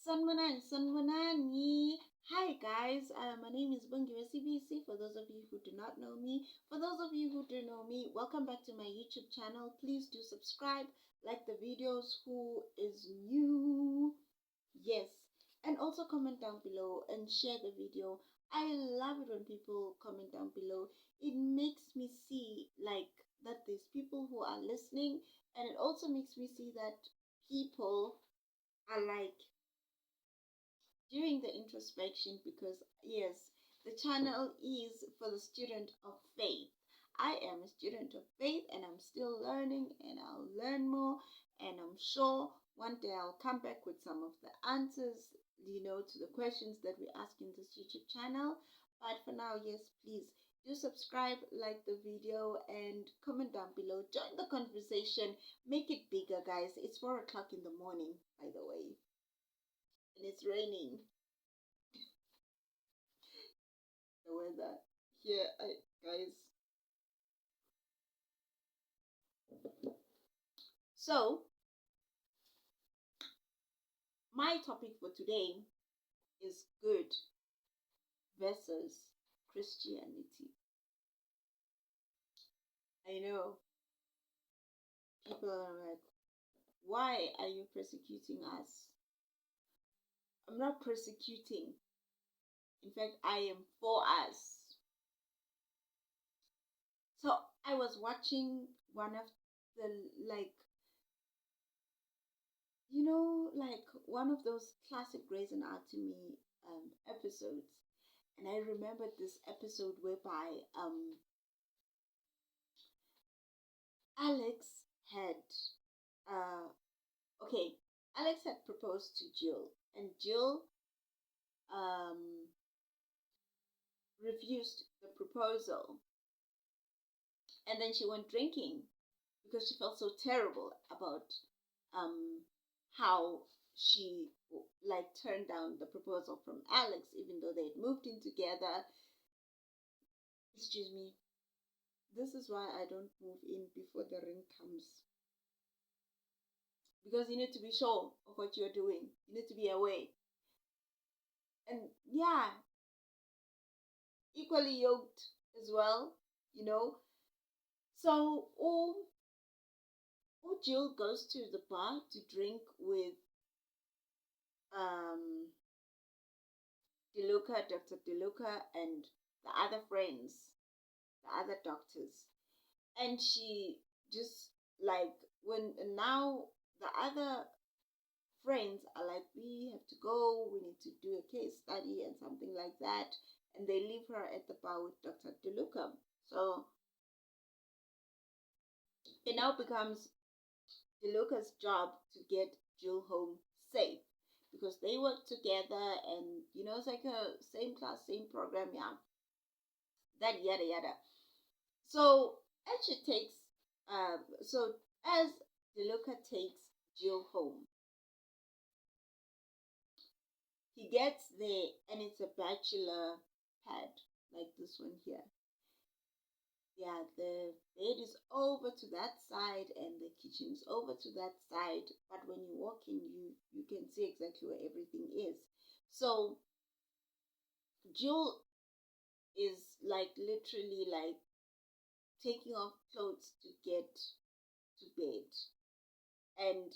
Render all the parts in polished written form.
Sanwanani. Hi guys, my name is Bungiwa CBC. For those of you who do not know me, for those of you who do know me, welcome back to my YouTube channel. Please do subscribe, like the videos. Who is new? Yes, and also comment down below and share the video. I love it when people comment down below. It makes me see like that there's people who are listening, and it also makes me see that people are like during the introspection, because yes, the channel is for the student of faith. I am a student of faith and I'm still learning, and I'll learn more, and I'm sure one day I'll come back with some of the answers, to the questions that we ask in this YouTube channel. But for now, yes, please do subscribe, like the video, and comment down below. Join the conversation. Make it bigger, guys. It's 4 o'clock in the morning, by the way, and it's raining. The weather here, guys. So, my topic for today is good versus Christianity. I know people are like, why are you persecuting us? I'm not persecuting. In fact, I am for us. So, I was watching one of the, like, like one of those classic Grey's Anatomy episodes. And I remembered this episode whereby Alex had, uh, okay, Alex had proposed to Jill, and Jill um, refused the proposal. And then she went drinking because she felt so terrible about um, how she like turned down the proposal from Alex, even though they had moved in together. Excuse me. This is why I don't move in before the ring comes. Because you need to be sure of what you're doing. You need to be aware. And yeah, equally yoked as well, you know. So, Jill goes to the bar to drink with um, DeLuca, Dr. DeLuca, and the other friends, the other doctors. And she just like, when now the other friends are like, we have to go, we need to do a case study and something like that. And they leave her at the bar with Dr. DeLuca. So it now becomes DeLuca's job to get Jill home safe, because they work together, and it's like a same class, same program, yeah, that yada yada. So as she takes, so as DeLuca takes Jill home, he gets there and it's a bachelor pad like this one here. Yeah, the bed is over to that side and the kitchen is over to that side. But when you walk in, you can see exactly where everything is. So Jill is like literally like taking off clothes to get to bed. And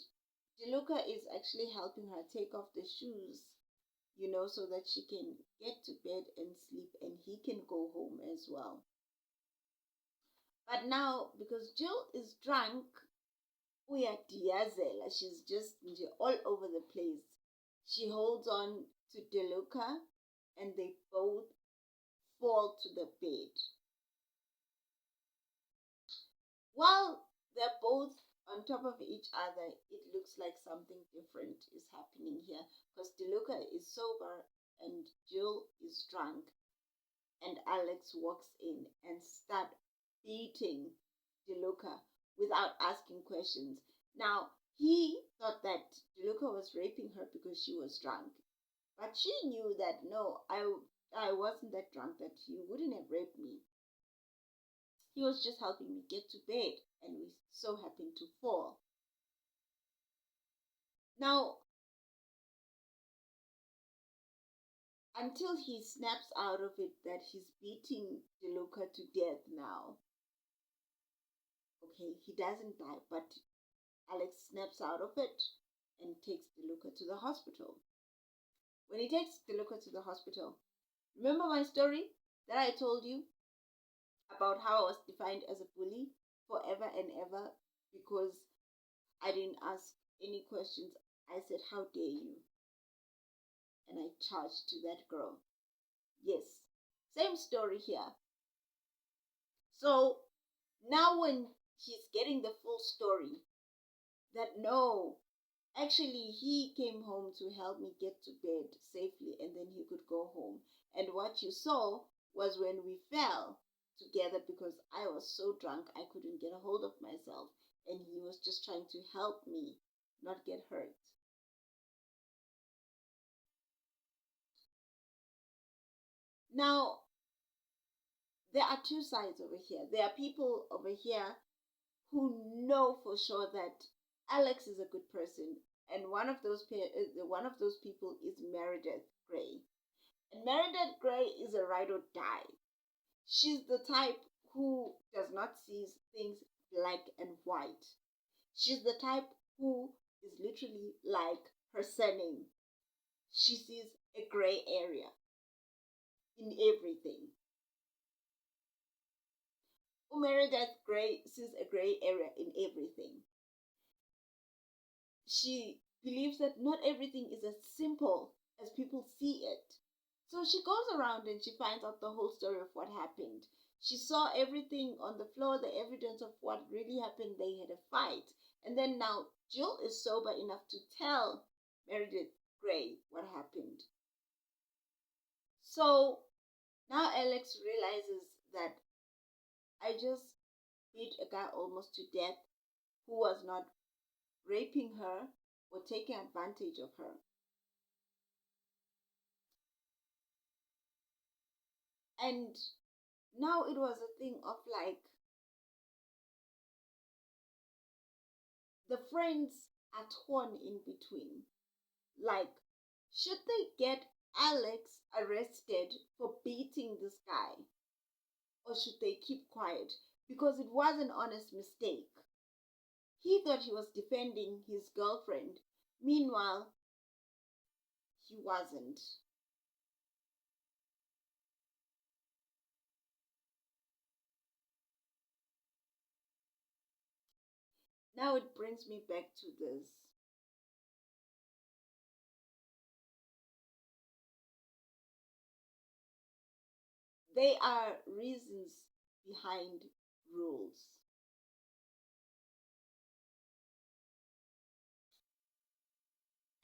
DeLuca is actually helping her take off the shoes, so that she can get to bed and sleep, and he can go home as well. But now, because Jill is drunk, uyadiyazela, she's just all over the place. She holds on to DeLuca and they both fall to the bed. While they're both on top of each other, it looks like something different is happening here, because DeLuca is sober and Jill is drunk. And Alex walks in and start beating DeLuca without asking questions. Now, he thought that DeLuca was raping her because she was drunk. But she knew that no, I wasn't that drunk that he wouldn't have raped me. He was just helping me get to bed, and we so happened to fall. Now, until he snaps out of it that he's beating DeLuca to death now. Okay, he doesn't die, but Alex snaps out of it and takes DeLuca to the hospital. When he takes DeLuca to the hospital, remember my story that I told you about how I was defined as a bully forever and ever because I didn't ask any questions. I said, "How dare you?" And I charged to that girl. Yes, same story here. So now when he's getting the full story, that no, actually he came home to help me get to bed safely and then he could go home. And what you saw was when we fell together because I was so drunk I couldn't get a hold of myself and he was just trying to help me not get hurt. Now, there are two sides over here. There are people over here who know for sure that Alex is a good person, and one of those people is Meredith Grey. And Meredith Grey is a ride or die. She's the type who does not see things black and white. She's the type who is literally like her surname. She sees a gray area in everything. Meredith Grey sees a gray area in everything. She believes that not everything is as simple as people see it. So she goes around and she finds out the whole story of what happened. She saw everything on the floor, the evidence of what really happened. They had a fight. And then now Jill is sober enough to tell Meredith Grey what happened. So now Alex realizes that I just beat a guy almost to death who was not raping her or taking advantage of her. And now it was a thing of like the friends are torn in between. Like, should they get Alex arrested for beating this guy? Or should they keep quiet? Because it was an honest mistake. He thought he was defending his girlfriend. Meanwhile, he wasn't. Now it brings me back to this. There are reasons behind rules.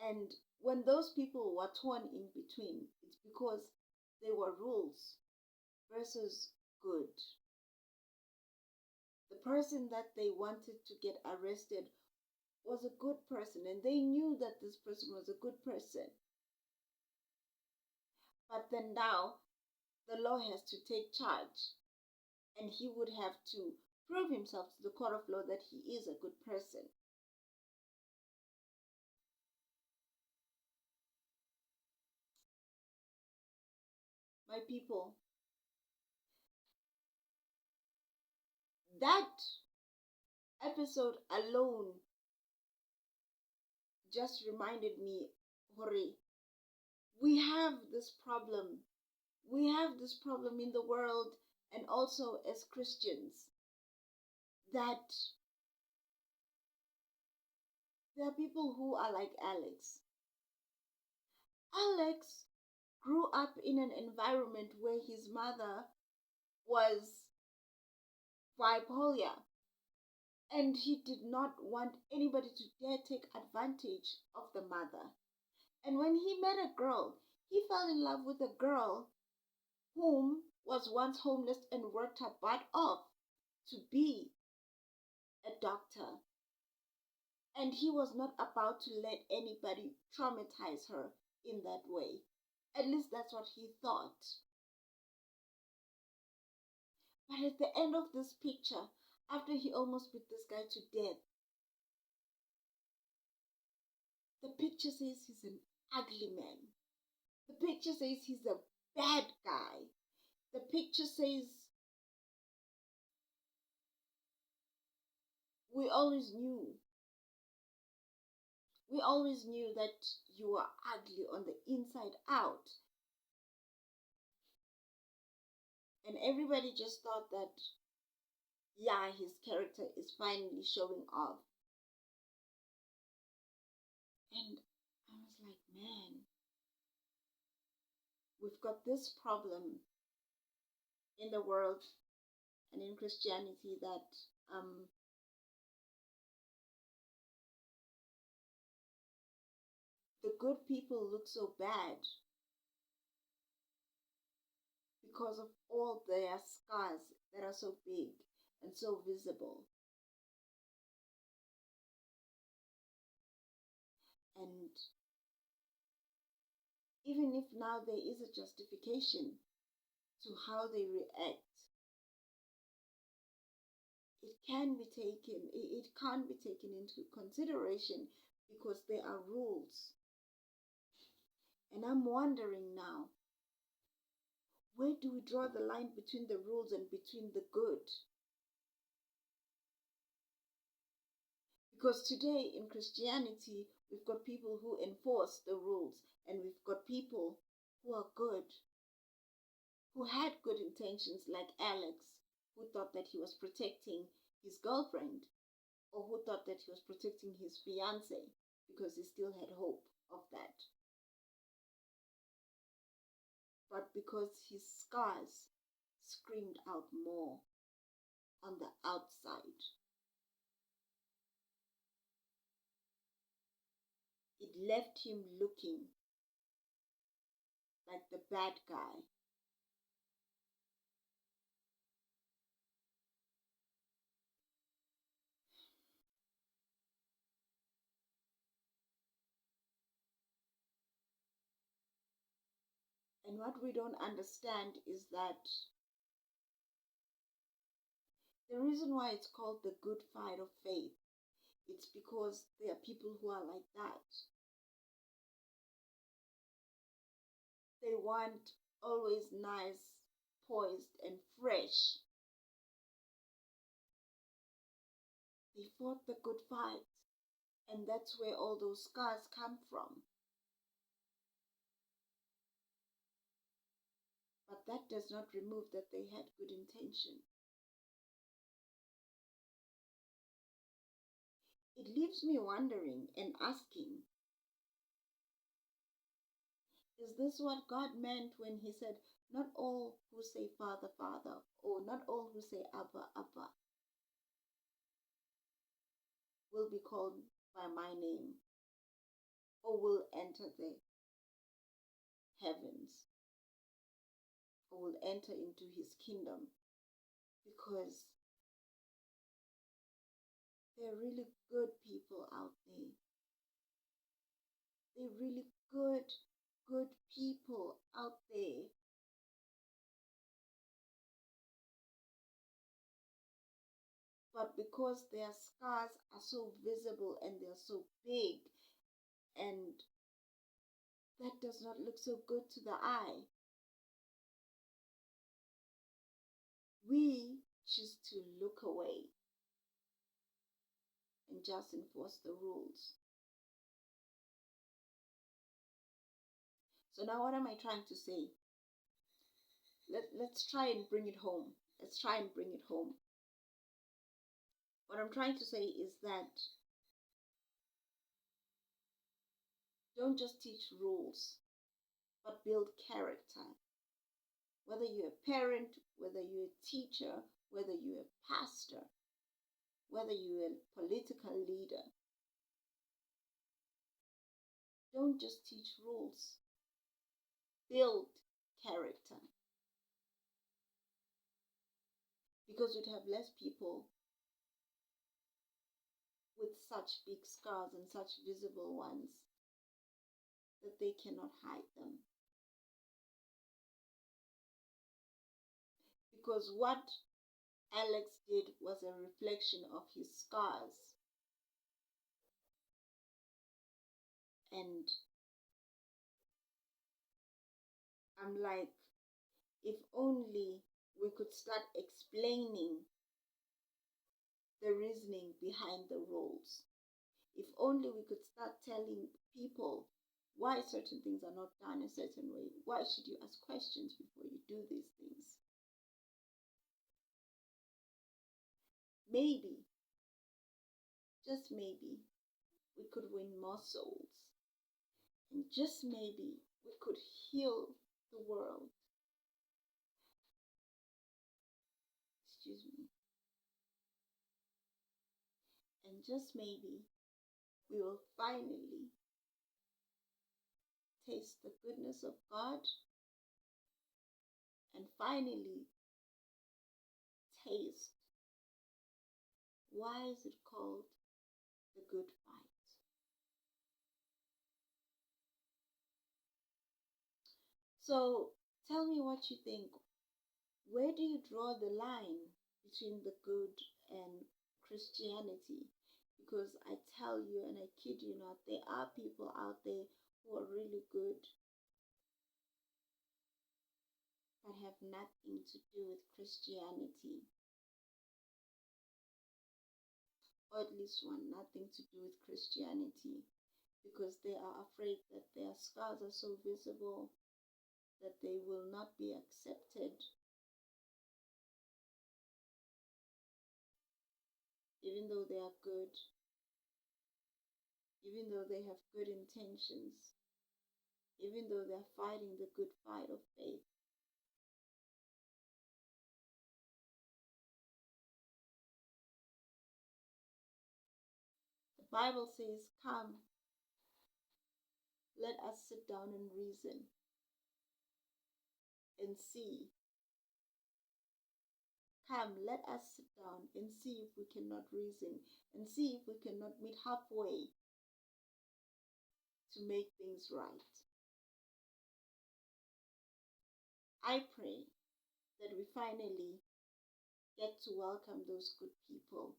And when those people were torn in between, it's because they were rules versus good. The person that they wanted to get arrested was a good person, and they knew that this person was a good person. But then now the law has to take charge, and he would have to prove himself to the court of law that he is a good person. My people, that episode alone just reminded me, Hori, we have this problem. We have this problem in the world and also as Christians that there are people who are like Alex. Alex grew up in an environment where his mother was bipolar and he did not want anybody to dare take advantage of the mother. And when he met a girl, he fell in love with a girl whom was once homeless and worked her butt off to be a doctor. And he was not about to let anybody traumatize her in that way. At least that's what he thought. But at the end of this picture, after he almost beat this guy to death, the picture says he's an ugly man. The picture says he's a bad guy. The picture says we always knew. We always knew that you were ugly on the inside out. And everybody just thought that, yeah, his character is finally showing off. And I was like, man, we've got this problem in the world and in Christianity that the good people look so bad because of all their scars that are so big and so visible. And even if now there is a justification to how they react, it can't be taken into consideration because there are rules. And I'm wondering now, where do we draw the line between the rules and between the good? Because today in Christianity, we've got people who enforce the rules, and we've got people who are good, who had good intentions, like Alex, who thought that he was protecting his girlfriend, or who thought that he was protecting his fiance because he still had hope of that. But because his scars screamed out more on the outside, it left him looking like the bad guy. And what we don't understand is that the reason why it's called the good fight of faith, it's because there are people who are like that. They want always nice, poised, and fresh. They fought the good fight, and that's where all those scars come from. But that does not remove that they had good intention. It leaves me wondering and asking, is this what God meant when he said, not all who say Father, Father, or not all who say Abba, Abba, will be called by my name, or will enter the heavens, or will enter into his kingdom? Because there are really good people out there. There are really good people out there. But because their scars are so visible and they're so big, and that does not look so good to the eye, we choose to look away and just enforce the rules. So now what am I trying to say? Let's try and bring it home. Let's try and bring it home. What I'm trying to say is that don't just teach rules, but build character. Whether you're a parent, whether you're a teacher, whether you're a pastor, whether you're a political leader, don't just teach rules, build character. Because we'd have less people with such big scars and such visible ones that they cannot hide them. Because what Alex did was a reflection of his scars. And I'm like, if only we could start explaining the reasoning behind the rules. If only we could start telling people why certain things are not done a certain way. Why should you ask questions before you do these things? Maybe, just maybe, we could win more souls. And just maybe we could heal the world. Excuse me. And just maybe we will finally taste the goodness of God and finally taste why is it called the good fight. So tell me what you think. Where do you draw the line between the good and Christianity? Because I tell you, and I kid you not, there are people out there who are really good but have nothing to do with Christianity. Or at least want nothing to do with Christianity because they are afraid that their scars are so visible that they will not be accepted. Even though they are good, even though they have good intentions, even though they're fighting the good fight of faith. The Bible says, come, let us sit down and reason and see. Come, let us sit down and see if we cannot reason and see if we cannot meet halfway to make things right. I pray that we finally get to welcome those good people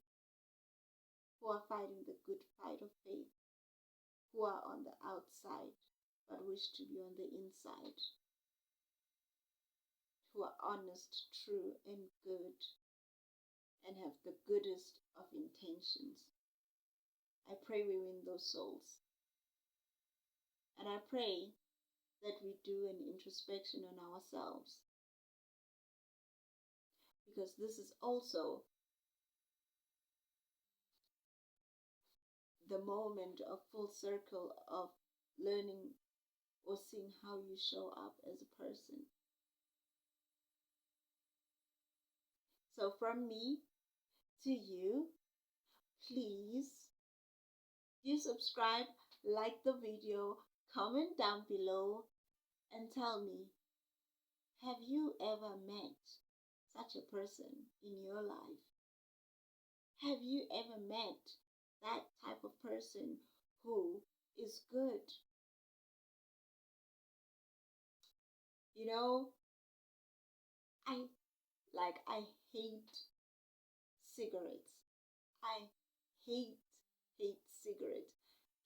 who are fighting the good fight of faith, who are on the outside but wish to be on the inside, who are honest, true, and good, and have the goodest of intentions. I pray we win those souls. And I pray that we do an introspection on ourselves. Because this is also the moment of full circle of learning or seeing how you show up as a person. So from me to you, please do subscribe, like the video, comment down below, and tell me, have you ever met such a person in your life? Have you ever met that type of person who is good? You know, I hate cigarettes. I hate cigarettes.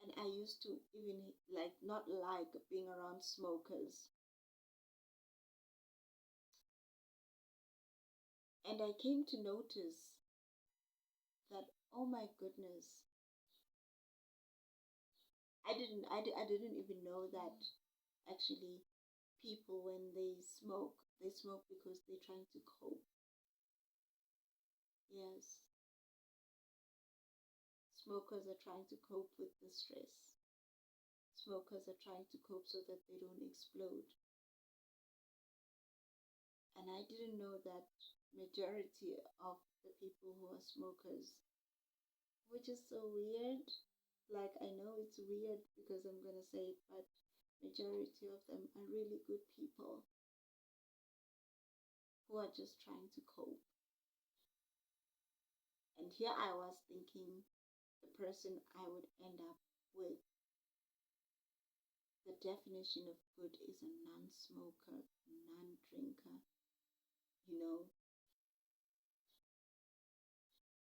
And I used to even not like being around smokers. And I came to notice that, oh my goodness, I didn't even know that actually people, when they smoke because they're trying to cope. Yes, smokers are trying to cope with the stress. Smokers are trying to cope so that they don't explode. And I didn't know that majority of the people who are smokers, which is so weird. Like, I know it's weird because I'm gonna say it, but majority of them are really good people who are just trying to cope. And here I was thinking the person I would end up with. The definition of good is a non-smoker, non-drinker, you know.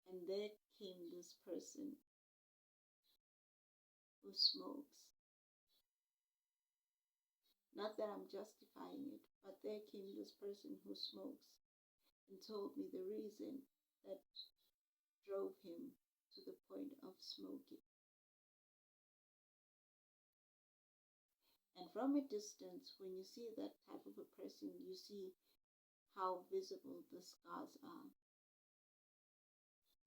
And there came this person who smokes. Not that I'm justifying it, but there came this person who smokes and told me the reason that drove him to the point of smoking. And from a distance, when you see that type of a person, you see how visible the scars are.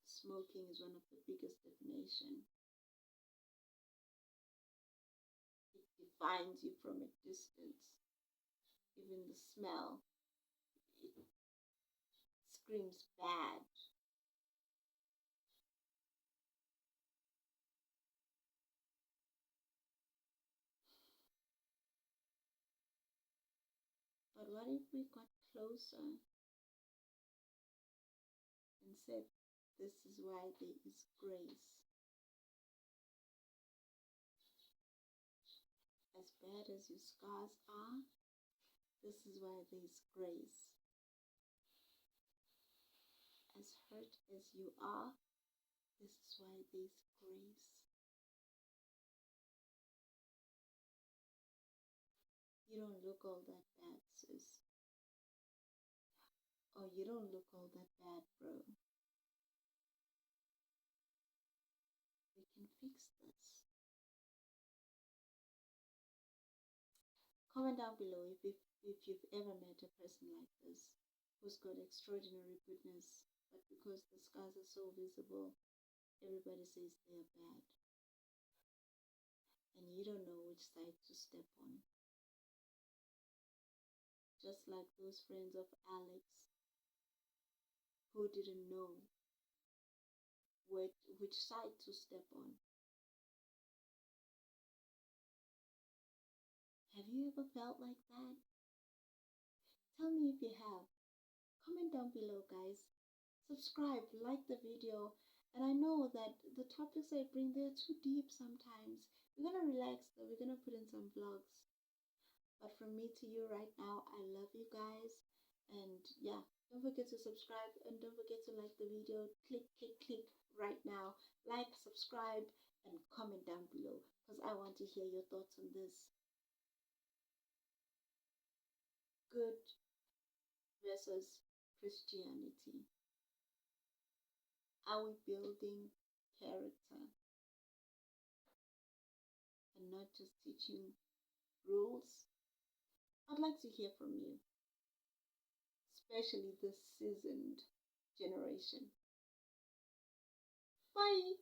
Smoking is one of the biggest definition. It defines you from a distance. Even the smell, it screams bad. But what if we got closer and said, this is why there is grace? As bad as your scars are, this is why there is grace. As hurt as you are, this is why there is grace. You don't look all that bad, sis. Or you don't look all that bad, bro. We can fix this. Comment down below if you've ever met a person like this who's got extraordinary goodness, but because the scars are so visible, everybody says they're bad. And you don't know which side to step on. Just like those friends of Alex who didn't know which side to step on. Have you ever felt like that? Tell me if you have. Comment down below, guys. Subscribe, like the video. And I know that the topics I bring, they're too deep sometimes. We're gonna relax though. We're gonna put in some vlogs. But from me to you right now, I love you guys. And yeah, don't forget to subscribe and don't forget to like the video. Click, click, click right now. Like, subscribe, and comment down below because I want to hear your thoughts on this. Good versus Christianity. Are we building character and not just teaching rules? I'd like to hear from you, especially the seasoned generation. Bye.